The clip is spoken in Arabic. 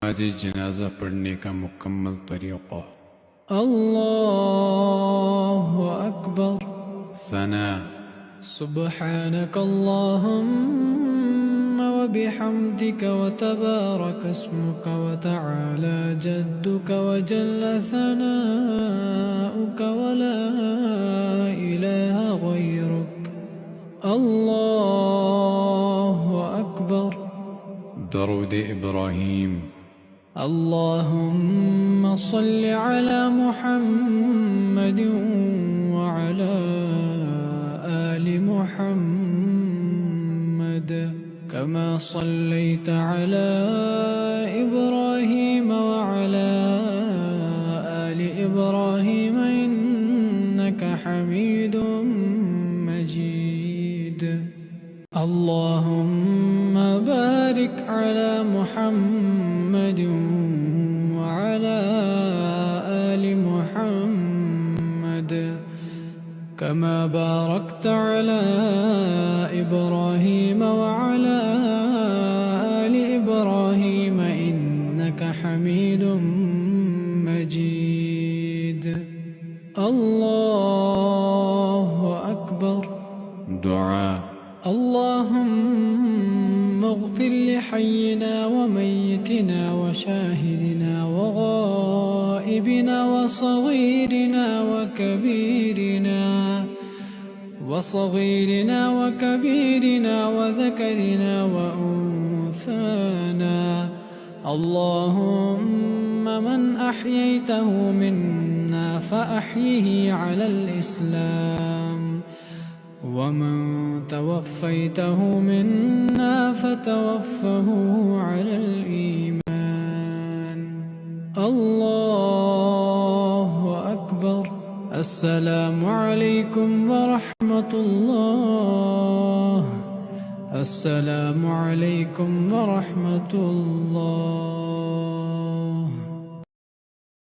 नमाज़ी जनाजा पढ़ने का मुकम्मल तरीक़ा। अल्लाहु अकबर। सना। सुब्हानक अल्लाहुम्म व बिहम्दिक व तबारक अस्मुक व तआला जद्दुक व जल्ल सनाउक व ला इलाहा गैरुक। अल्लाहु अकबर। दरूद इब्राहीम। اللهم صل على محمد وعلى آل محمد كما صليت على إبراهيم وعلى آل إبراهيم إنك حميد مجيد. اللهم بارك على محمد وعلى آل محمد كما باركت على إبراهيم وعلى آل إبراهيم إنك حميد مجيد. الله أكبر. دعاء. اللهم اغفر لحينا وميتنا وشاهدنا وغائبنا وصغيرنا وكبيرنا وذكرنا وأنثانا. اللهم من أحييته منا فأحيه على الإسلام ومن توفيته منا فتوفه على الإيمان. الله أكبر. السلام عليكم ورحمة الله. السلام عليكم ورحمة الله.